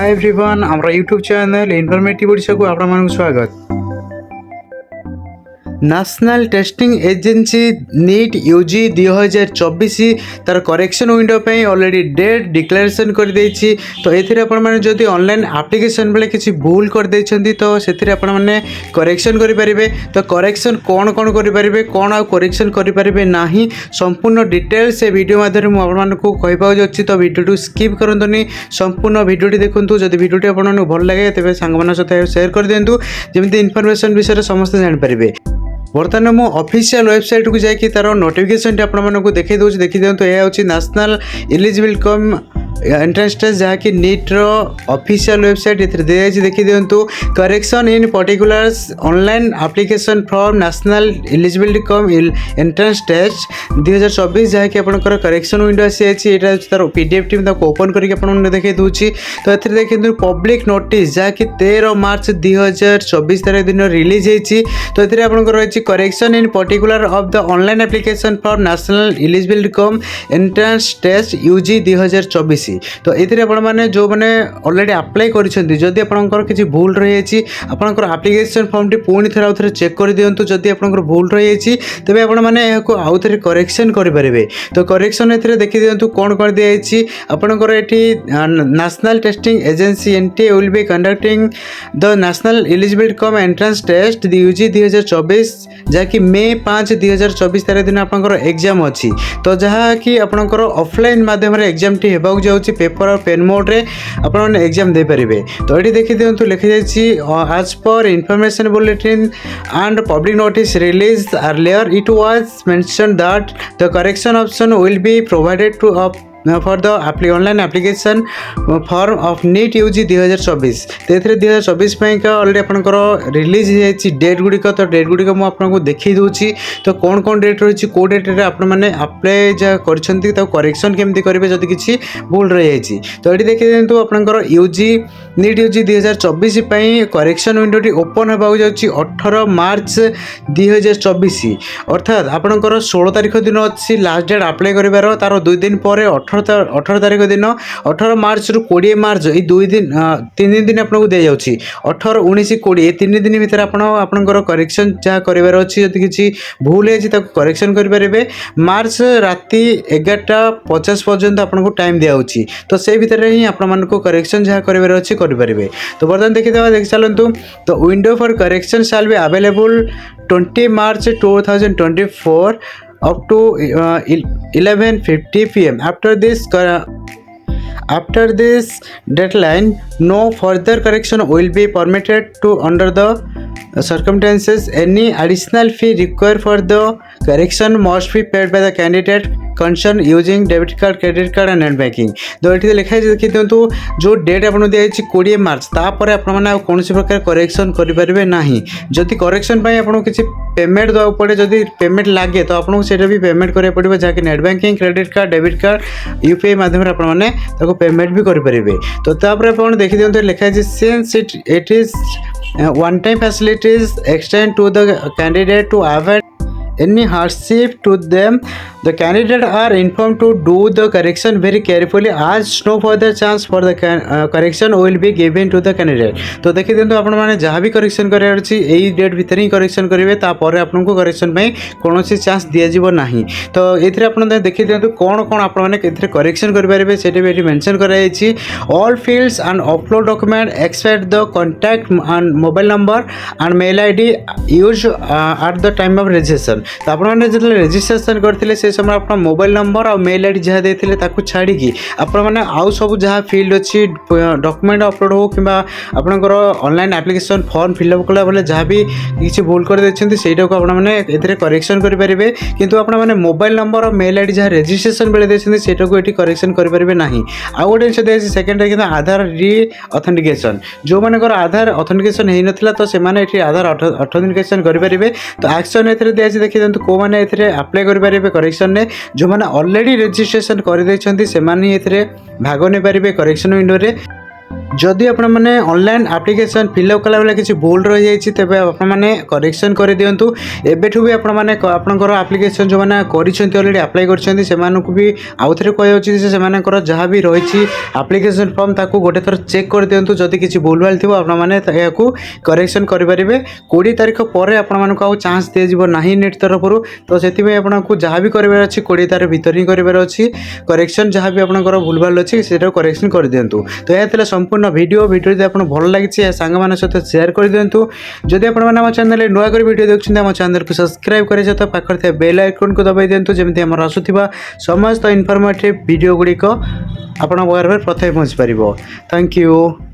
हाय everyone आमरा YouTube channel informative Odisha को आपण मानक स्वागत। National Testing Agency NEET UG 2024 तार करेक्शन विंडो पे ऑलरेडी डेट डिक्लेरेशन कर देछि। तो एथिरे आपण माने जदि ऑनलाइन एप्लीकेशन बेले किछि भूल कर देछंती तो सेथिरे आपण माने करेक्शन करि परिबे। तो करेक्शन कोन कोन करि परिबे कोन आ करेक्शन करि परिबे नाही संपूर्ण डिटेल्स ए वीडियो माध्यम मु आपण मानकु कहि पाउ जछि। तो वीडियो स्किप करंतनी संपूर्ण वीडियोटी देखंतु। जदि वीडियोटी आपण मानकु भल लागे तबे सांग मान सहित शेयर कर दियंतु जेमति इन्फॉर्मेशन विषय समस्त जान परिबे। बर्तमान मु ऑफिशियल वेबसाइट को जाकि तार नोटिफिकेशन आपण मानकु देखै दउछि। देखि दियंतु ए होछि national eligible cum entrance test जहाँकि नीट रो ऑफिशियल वेबसाइट एथरे दे जाछि। देखि दियंतु correction in particulars online application from national eligibility cum entrance test 2024 जहाँकि आपनकर करेक्शन विंडो आसी अछि। एटा तार पीडीएफ टीम ताको ओपन करके आपन देखै दउछि। तो एथरे देखिंतु पब्लिक नोटिस जहाँकि 13 मार्च 2024 तारिख दिन रिलीज हेछि। तो एथरे आपनकर अछि correction in particular of the online application for National eligibility cum entrance Test UG 2024। तो ये आपण मैंने जो मैंने ऑलरेडी अप्लाई करिसेंती जदि आपनकर किछि भूल रही अछि आपनकर एप्लीकेशन फॉर्म टी पुणी थेर आउथरे चेक कर दियंतु। जदि आपनकर भूल रही अछि तबे आपण माने एको आउथरे करेक्शन करि परिबे। तो करेक्शन एथरे देखि दियंतु कोन कर दिया अछि आपनकर एठी National Testing Agency NTA will be conducting the National eligibility cum entrance Test UG 2024 जाकि मे 5 2024 तारिख दिन आपनकर एग्जाम अछि। तो जहाँ कि आपनकर ऑफलाइन माध्यम रे एग्जाम टी हेबाक जाउछि पेपर और पेन मोड रे आपण माने एग्जाम दे परिबे। तो एठी देखि दियंतु लिखि जाइछि as per information bulletin and public notice release earlier it was mentioned that the correction option will be provided to for the online application form of NEET UG 2024। तो 2024 का ऑलरेडी आपंकर रिलीज हो डेट गुड़िक। तो date गुड़िक मुझे देखी दूसरी। तो कौन कौन डेट रही कौ डेट रे आपण मैंने अप्लाई जहाँ कर करेक्शन केमती करेंगे जदि किसी भूल रही है। तो ये देखिए दिखाँ आपंकर यूजी नीट यूजी 2024 करेक्शन विंडोटी ओपन होगा जाऊँगी 18 मार्च 2024। अर्थात आपंकर 16 तारिख दिन अच्छी लास्ट डेट अप्लाई कर तार 2 दिन पर 18 तारिख दिन 18 मार्च रु 20 मार्च ये 2 दिन 3 दिन आपको दे जाउछि। 18 19 20 3 दिन भीतर आपनकर करेक्शन जहाँ करार अच्छी जब किसी भूल है करेक्शन करेंगे। मार्च राति 11:50 पर्यंत आपको टाइम दिखाऊँगी। तो से भितर ही आपको करेक्शन जहाँ करार अच्छी करेंगे। तो बर्तमान देखी चलतु। तो window for correction shall be available 20 March 2024 up to 11:50 PM. After this deadline, no further correction will be permitted to under the circumstances. Any additional fee required for the correction must be paid by the candidate concerned using debit card, credit card and net banking. तो ये लिखा है देखिए दिंतु जो date आपको दिखाई 20 मार्च तापर आपने कौन प्रकार करेक्शन करेंगे ना। जदि करेक्शन आपको किसी पेमेंट देवा पड़े जदि पेमेंट लगे तो आपको सेटा भी पेमेंट करा पड़े जहाँकि net banking, credit card, debit card, UPI माध्यम आपने पेमेंट भी करेंगे। तो तापर आप देखी दिंतु लिखा है since it is one time facilities extend to the candidate to avoid any hardship to them. The candidate are informed to do the correction very carefully as no further chance for the correction will be given to the candidate. तो देखिए दिंतु आपण माने जहाँ भी correction करार अछि एई date भितर ही correction करेंगे तापर आपको करेक्शन में कौन चान्स दिज्व ना। तो ये आप देखिए दिंतु कौन कौन आपने करेक्शन करेंगे से भी मेंशन कराई। All fields and upload document except the contact and mobile number and mail ID use at the time of registration. तो आपने जो रजिस्ट्रेशन करते से समय अपना मोबाइल नंबर और मेल आईडी जहाँ देते छाड़ी आपने आउ सब जहाँ फील्ड अच्छी डॉक्यूमेंट अपलोड हो कि आपंकर ऑनलाइन एप्लीकेशन फॉर्म फिलअप कला बेले जहाँ भी किसी भूल कर देते सहीटा को आपने करेक्शन करेंगे। किंतु आपने मोबाइल नंबर और मेल आईडी जहाँ रजिस्ट्रेशन बेले देते सहीटा को ये करेक्शन करेंगे ना। आउ गोटे जिन देखिए सेकेंड कि आधार री ऑथेंटिकेशन जो मानकर आधार ऑथेंटिकेशन हो नाला तो से आधार ऑथेंटिकेशन करेंगे। तो एक्शन ए दिखाई देखिए कौ मैंने अप्लाई करेंगे करेक्शन ने जो मैंने ऑलरेडी रजिस्ट्रेशन कर भाग नहीं पारे करेक्शन विंडो रे। जदि आपण मैंने ऑनलाइन एप्लिकेशन फिलअप कला बेले किसी भूल रही जाइए तेज आपने करेक्शन कर दिंतु एबेठू भी आपने आपंकर एप्लिकेशन जो मैंने ऑलरेडी अप्लाई कर भी आउ थे कहूँ जहाँ भी रही एप्लिकेशन फॉर्म ताकू गोटे थर चेक कर दिंतु जदि किसी भूल भाल थी आपने करेक्शन करेंगे 20 तारीख पर आपको आउ चान्स दिज्व ना नेट तरफ तो से आपको जहाँ भी करार अच्छी 20 तारीख भीतर ही करार अच्छी करेक्शन जहाँ भी आपंकर भूल भाल अच्छी से करेक्शन कर दिंतु। तो यह संपूर्ण वीडियो भिडियो जब आपको भल लगी सांग मान सहित सेयार कर दिंतु। जदि आप चैनल नुआ कर वीडियो देखते आम चैनल को सब्सक्राइब कर सहित पाखे बेल आइकन को दबाई दिंतु जमी आम आसुवा समस्त इनफॉर्मेटिव वीडियो गुड़िक आपण प्रथम पहुँच पार। Thank you.